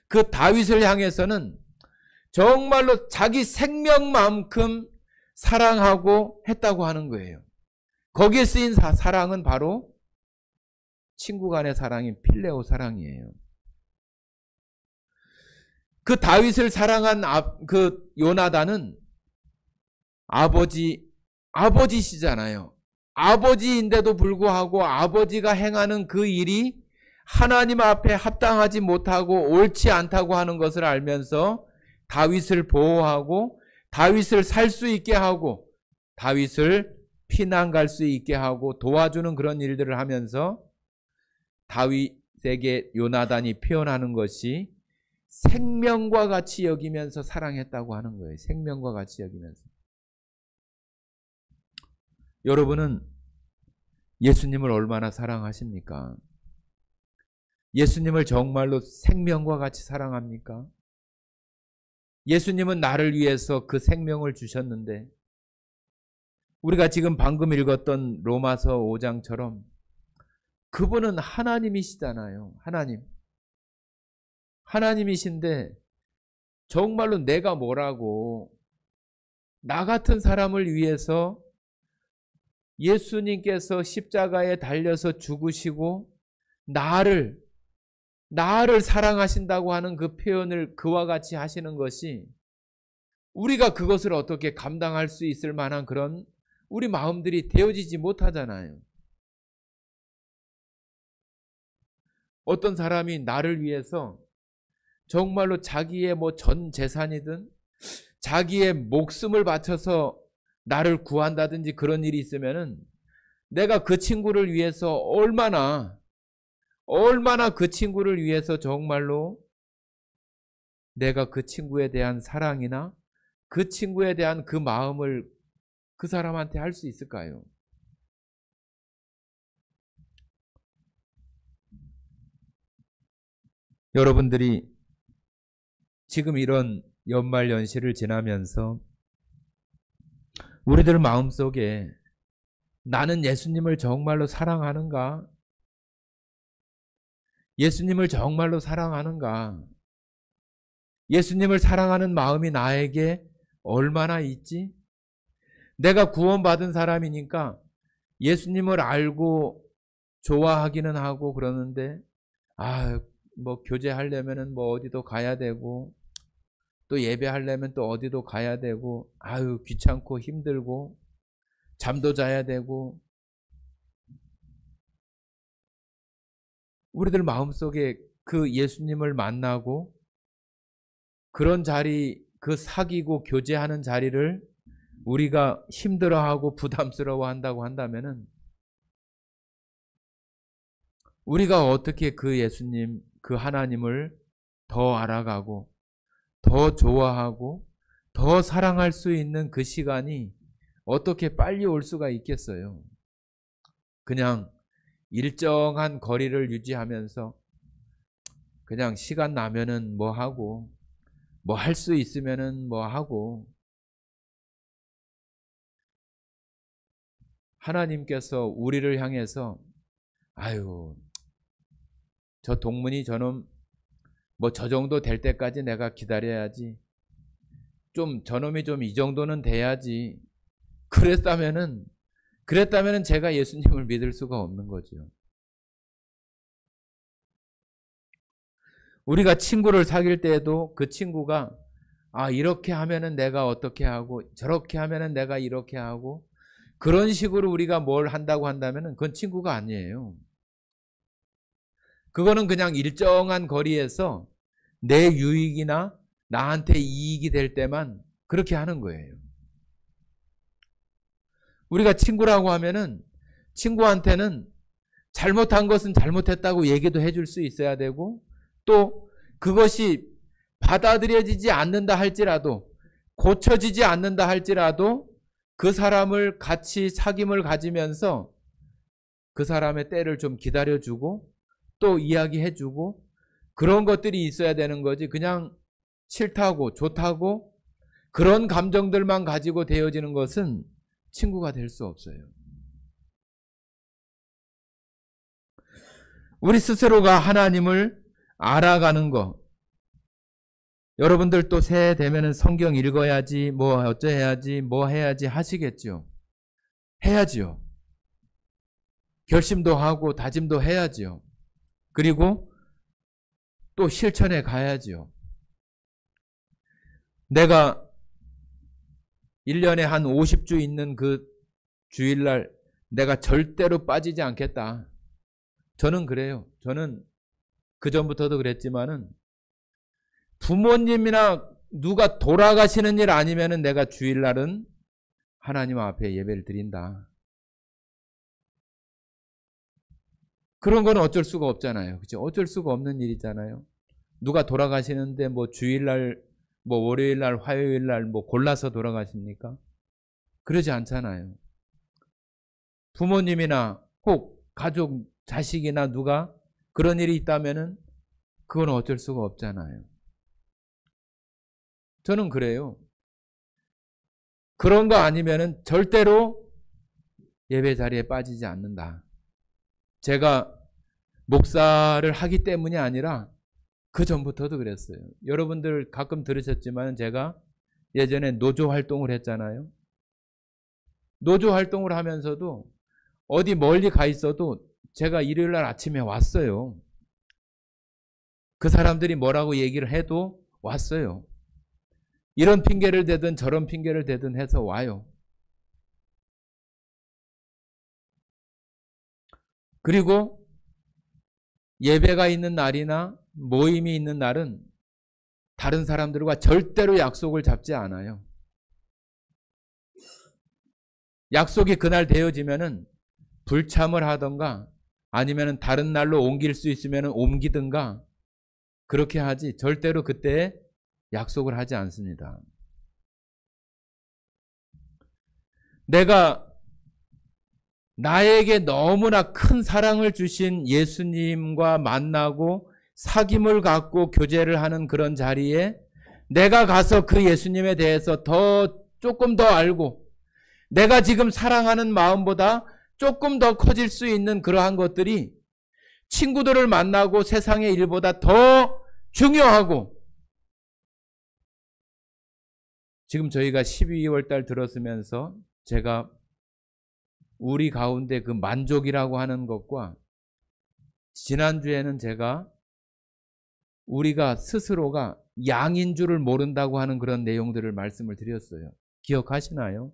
그 다윗을 향해서는 정말로 자기 생명만큼 사랑하고 했다고 하는 거예요. 거기에 쓰인 사랑은 바로 친구 간의 사랑인 필레오 사랑이에요. 그 다윗을 사랑한 그 요나단은 아버지시잖아요. 아버지인데도 불구하고 아버지가 행하는 그 일이 하나님 앞에 합당하지 못하고 옳지 않다고 하는 것을 알면서 다윗을 보호하고 다윗을 살 수 있게 하고 다윗을 피난 갈 수 있게 하고 도와주는 그런 일들을 하면서 다윗에게 요나단이 표현하는 것이 생명과 같이 여기면서 사랑했다고 하는 거예요. 생명과 같이 여기면서. 여러분은 예수님을 얼마나 사랑하십니까? 예수님을 정말로 생명과 같이 사랑합니까? 예수님은 나를 위해서 그 생명을 주셨는데 우리가 지금 방금 읽었던 로마서 5장처럼 그분은 하나님이시잖아요. 하나님이신데 정말로 내가 뭐라고 나 같은 사람을 위해서 예수님께서 십자가에 달려서 죽으시고 나를 사랑하신다고 하는 그 표현을 그와 같이 하시는 것이 우리가 그것을 어떻게 감당할 수 있을 만한 그런 우리 마음들이 되어지지 못하잖아요. 어떤 사람이 나를 위해서 정말로 자기의 전 재산이든 자기의 목숨을 바쳐서 나를 구한다든지 그런 일이 있으면은 내가 그 친구를 위해서 얼마나 그 친구를 위해서 정말로 내가 그 친구에 대한 사랑이나 그 친구에 대한 그 마음을 그 사람한테 할 수 있을까요? 여러분들이 지금 이런 연말 연시를 지나면서 우리들 마음속에 나는 예수님을 정말로 사랑하는가? 예수님을 정말로 사랑하는가? 예수님을 사랑하는 마음이 나에게 얼마나 있지? 내가 구원받은 사람이니까 예수님을 알고 좋아하기는 하고 그러는데 교제하려면은 어디도 가야 되고 또 예배하려면 또 어디도 가야 되고 귀찮고 힘들고 잠도 자야 되고 우리들 마음속에 그 예수님을 만나고 그런 자리 그 사귀고 교제하는 자리를 우리가 힘들어하고 부담스러워한다고 한다면은 우리가 어떻게 그 예수님 그 하나님을 더 알아가고 더 좋아하고 더 사랑할 수 있는 그 시간이 어떻게 빨리 올 수가 있겠어요? 그냥 일정한 거리를 유지하면서 그냥 시간 나면은 뭐 하고 뭐 할 수 있으면은 뭐 하고 하나님께서 우리를 향해서 저 동문이 저놈 저 정도 될 때까지 내가 기다려야지. 저놈이 이 정도는 돼야지. 그랬다면은 제가 예수님을 믿을 수가 없는 거죠. 우리가 친구를 사귈 때에도 그 친구가 이렇게 하면은 내가 어떻게 하고 저렇게 하면은 내가 이렇게 하고 그런 식으로 우리가 뭘 한다고 한다면은 그건 친구가 아니에요. 그거는 그냥 일정한 거리에서 내 유익이나 나한테 이익이 될 때만 그렇게 하는 거예요. 우리가 친구라고 하면은 친구한테는 잘못한 것은 잘못했다고 얘기도 해줄 수 있어야 되고 또 그것이 받아들여지지 않는다 할지라도 고쳐지지 않는다 할지라도 그 사람을 같이 사귐을 가지면서 그 사람의 때를 좀 기다려주고 또 이야기해주고 그런 것들이 있어야 되는 거지. 그냥 싫다고 좋다고 그런 감정들만 가지고 되어지는 것은 친구가 될 수 없어요. 우리 스스로가 하나님을 알아가는 것. 여러분들 또 새해 되면은 성경 읽어야지, 뭐 어쩌해야지, 뭐 해야지 하시겠죠. 해야지요. 결심도 하고 다짐도 해야지요. 그리고 또 실천해 가야지요. 내가 1년에 한 50주 있는 그 주일날 내가 절대로 빠지지 않겠다. 저는 그래요. 저는 그전부터도 그랬지만은 부모님이나 누가 돌아가시는 일 아니면은 내가 주일날은 하나님 앞에 예배를 드린다. 그런 건 어쩔 수가 없잖아요. 그죠? 어쩔 수가 없는 일이잖아요. 누가 돌아가시는데 뭐 주일날, 뭐 월요일날, 화요일날 뭐 골라서 돌아가십니까? 그러지 않잖아요. 부모님이나 혹 가족, 자식이나 누가 그런 일이 있다면은 그건 어쩔 수가 없잖아요. 저는 그래요. 그런 거 아니면은 절대로 예배 자리에 빠지지 않는다. 제가 목사를 하기 때문이 아니라 그 전부터도 그랬어요. 여러분들 가끔 들으셨지만 제가 예전에 노조 활동을 했잖아요. 노조 활동을 하면서도 어디 멀리 가 있어도 제가 일요일 날 아침에 왔어요. 그 사람들이 뭐라고 얘기를 해도 왔어요. 이런 핑계를 대든 저런 핑계를 대든 해서 와요. 그리고 예배가 있는 날이나 모임이 있는 날은 다른 사람들과 절대로 약속을 잡지 않아요. 약속이 그날 되어지면은 불참을 하던가 아니면은 다른 날로 옮길 수 있으면은 옮기든가 그렇게 하지 절대로 그때 약속을 하지 않습니다. 내가 나에게 너무나 큰 사랑을 주신 예수님과 만나고 사귐을 갖고 교제를 하는 그런 자리에 내가 가서 그 예수님에 대해서 조금 더 알고 내가 지금 사랑하는 마음보다 조금 더 커질 수 있는 그러한 것들이 친구들을 만나고 세상의 일보다 더 중요하고 지금 저희가 12월 달 들었으면서 제가 우리 가운데 그 만족이라고 하는 것과 지난주에는 제가 우리가 스스로가 양인 줄을 모른다고 하는 그런 내용들을 말씀을 드렸어요. 기억하시나요?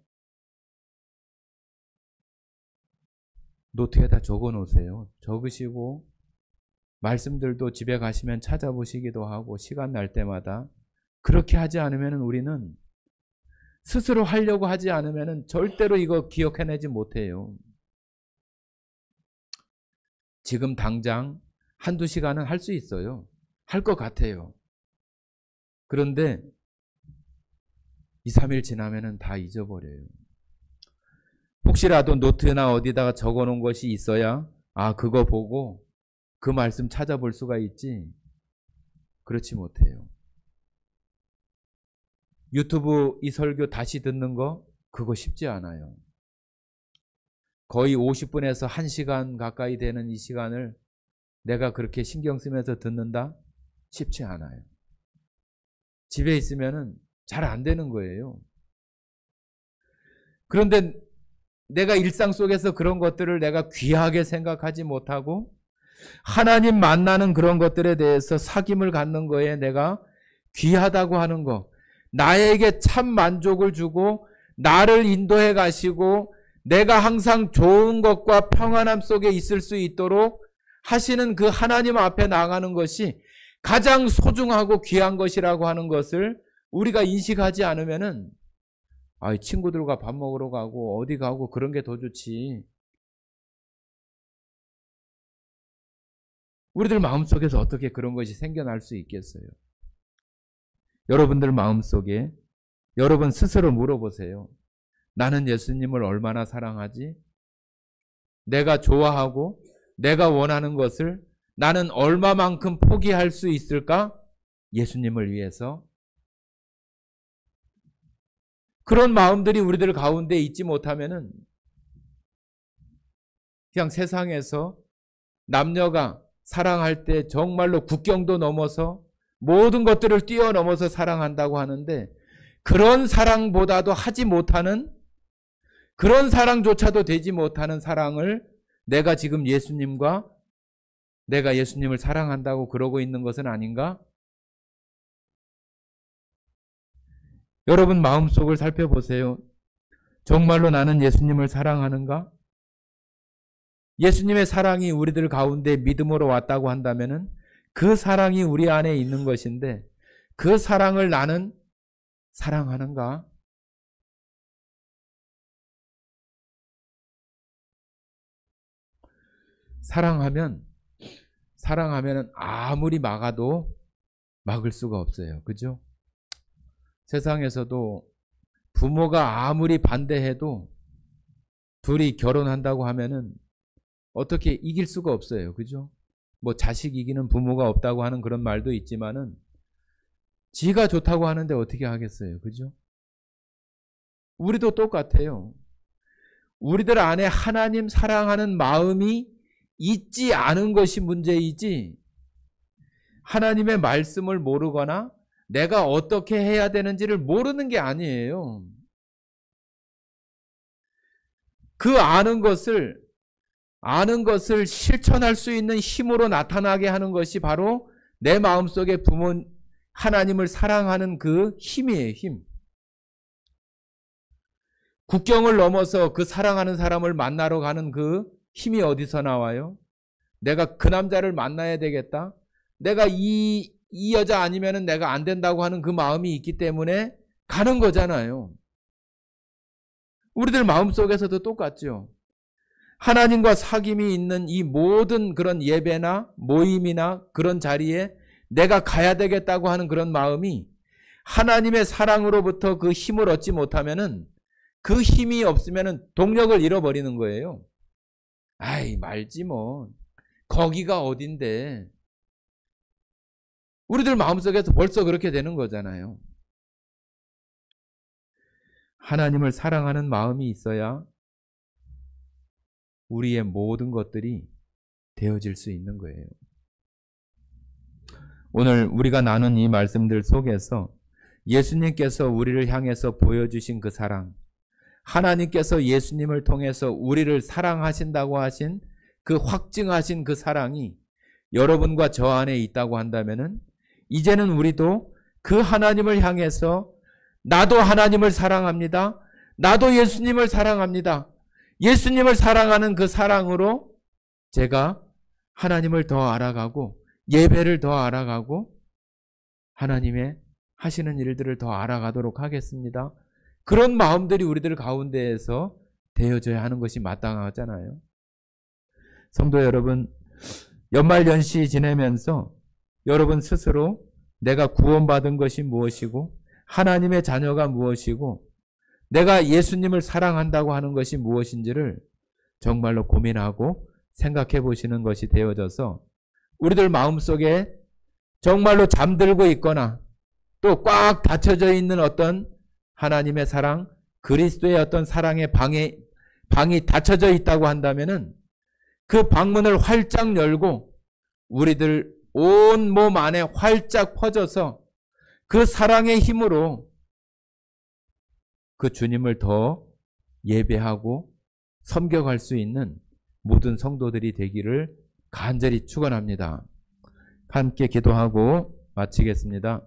노트에다 적어 놓으세요. 적으시고 말씀들도 집에 가시면 찾아보시기도 하고 시간 날 때마다 그렇게 하지 않으면 우리는 스스로 하려고 하지 않으면 절대로 이거 기억해내지 못해요. 지금 당장 한두 시간은 할 수 있어요. 할 것 같아요. 그런데 2, 3일 지나면 다 잊어버려요. 혹시라도 노트나 어디다가 적어 놓은 것이 있어야 그거 보고 그 말씀 찾아볼 수가 있지 그렇지 못해요. 유튜브 이 설교 다시 듣는 거 그거 쉽지 않아요. 거의 50분에서 1시간 가까이 되는 이 시간을 내가 그렇게 신경 쓰면서 듣는다? 쉽지 않아요. 집에 있으면은 잘 안 되는 거예요. 그런데 내가 일상 속에서 그런 것들을 내가 귀하게 생각하지 못하고 하나님 만나는 그런 것들에 대해서 사귐을 갖는 거에 내가 귀하다고 하는 거, 나에게 참 만족을 주고 나를 인도해 가시고 내가 항상 좋은 것과 평안함 속에 있을 수 있도록 하시는 그 하나님 앞에 나가는 것이 가장 소중하고 귀한 것이라고 하는 것을 우리가 인식하지 않으면은 친구들과 밥 먹으러 가고 어디 가고 그런 게 더 좋지. 우리들 마음속에서 어떻게 그런 것이 생겨날 수 있겠어요? 여러분들 마음속에 여러분 스스로 물어보세요. 나는 예수님을 얼마나 사랑하지? 내가 좋아하고 내가 원하는 것을 나는 얼마만큼 포기할 수 있을까? 예수님을 위해서. 그런 마음들이 우리들 가운데 있지 못하면은 그냥 세상에서 남녀가 사랑할 때 정말로 국경도 넘어서 모든 것들을 뛰어넘어서 사랑한다고 하는데 그런 사랑보다도 하지 못하는, 그런 사랑조차도 되지 못하는 사랑을 내가 지금 내가 예수님을 사랑한다고 그러고 있는 것은 아닌가? 여러분 마음속을 살펴보세요. 정말로 나는 예수님을 사랑하는가? 예수님의 사랑이 우리들 가운데 믿음으로 왔다고 한다면은 그 사랑이 우리 안에 있는 것인데 그 사랑을 나는 사랑하는가? 사랑하면 아무리 막아도 막을 수가 없어요. 그죠? 세상에서도 부모가 아무리 반대해도 둘이 결혼한다고 하면은 어떻게 이길 수가 없어요. 그죠? 뭐 자식 이기는 부모가 없다고 하는 그런 말도 있지만은 지가 좋다고 하는데 어떻게 하겠어요. 그죠? 우리도 똑같아요. 우리들 안에 하나님 사랑하는 마음이 있지 않은 것이 문제이지 하나님의 말씀을 모르거나 내가 어떻게 해야 되는지를 모르는 게 아니에요. 그 아는 것을 실천할 수 있는 힘으로 나타나게 하는 것이 바로 내 마음속에 하나님을 사랑하는 그 힘이에요. 힘. 국경을 넘어서 그 사랑하는 사람을 만나러 가는 그 힘이 어디서 나와요? 내가 그 남자를 만나야 되겠다. 내가 이 여자 아니면은 내가 안 된다고 하는 그 마음이 있기 때문에 가는 거잖아요. 우리들 마음속에서도 똑같죠. 하나님과 사귐이 있는 이 모든 그런 예배나 모임이나 그런 자리에 내가 가야 되겠다고 하는 그런 마음이 하나님의 사랑으로부터 그 힘을 얻지 못하면은 그 힘이 없으면은 동력을 잃어버리는 거예요. 아이, 말지 뭐. 거기가 어딘데. 우리들 마음속에서 벌써 그렇게 되는 거잖아요. 하나님을 사랑하는 마음이 있어야 우리의 모든 것들이 되어질 수 있는 거예요. 오늘 우리가 나눈 이 말씀들 속에서 예수님께서 우리를 향해서 보여주신 그 사랑, 하나님께서 예수님을 통해서 우리를 사랑하신다고 하신 그 확증하신 그 사랑이 여러분과 저 안에 있다고 한다면은 이제는 우리도 그 하나님을 향해서 나도 하나님을 사랑합니다. 나도 예수님을 사랑합니다. 예수님을 사랑하는 그 사랑으로 제가 하나님을 더 알아가고 예배를 더 알아가고 하나님의 하시는 일들을 더 알아가도록 하겠습니다. 그런 마음들이 우리들 가운데에서 되어져야 하는 것이 마땅하잖아요. 성도 여러분, 연말연시 지내면서 여러분 스스로 내가 구원받은 것이 무엇이고 하나님의 자녀가 무엇이고 내가 예수님을 사랑한다고 하는 것이 무엇인지를 정말로 고민하고 생각해 보시는 것이 되어져서 우리들 마음속에 정말로 잠들고 있거나 또 꽉 닫혀져 있는 어떤 하나님의 사랑, 그리스도의 어떤 사랑의 방이 닫혀져 있다고 한다면은 그 방문을 활짝 열고 우리들 온 몸 안에 활짝 퍼져서 그 사랑의 힘으로 그 주님을 더 예배하고 섬겨갈 수 있는 모든 성도들이 되기를 간절히 축원합니다. 함께 기도하고 마치겠습니다.